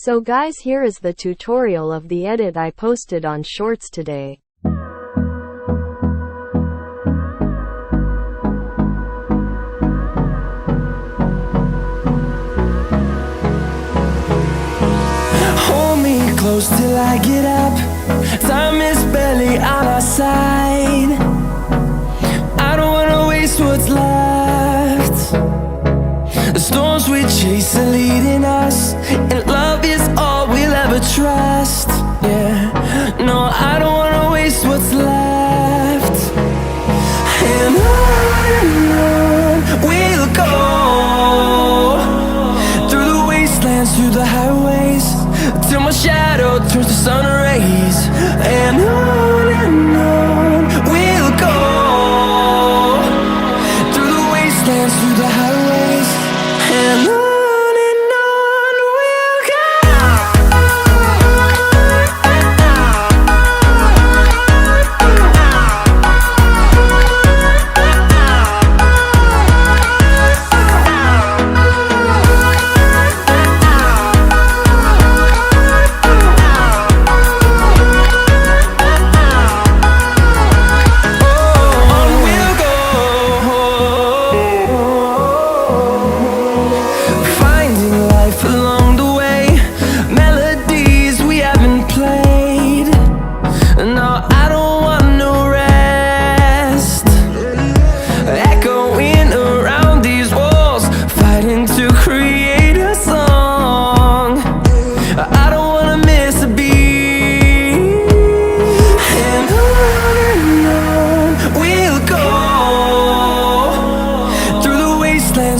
So guys, here is the tutorial of the edit I posted on Shorts today. Hold me close till I get up. Time is barely on our side. I don't wanna waste what's left. The storms we chase are leading us, and love is all we'll ever trust. Yeah, no, I don't wanna waste what's left. And on we'll go, through the wastelands, through the highways, till my shadow turns to sun rays. And on we'll go, through the wastelands, through the highways, and on we'll go.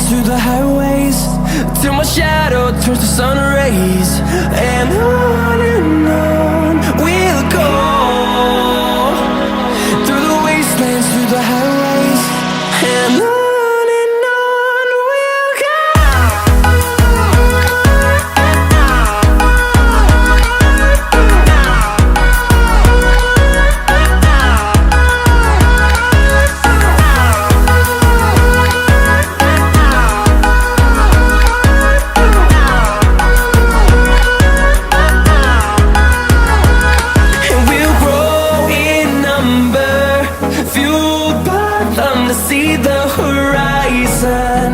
Through the highways, till my shadow turns to sun rays. And on we'll go, through the wastelands, through the highways, and on we'll go. To see the horizon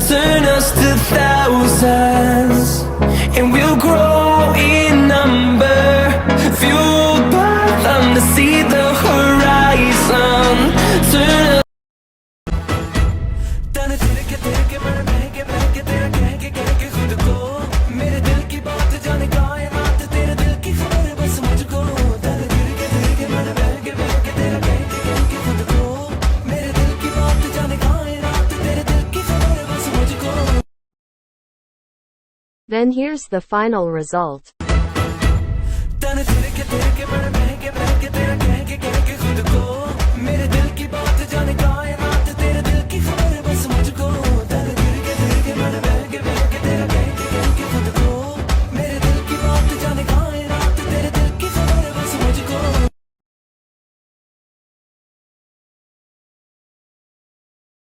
turn us to thousands, and we'll grow in number, fueled by them. To see the horizon turn us. Then here's the final result.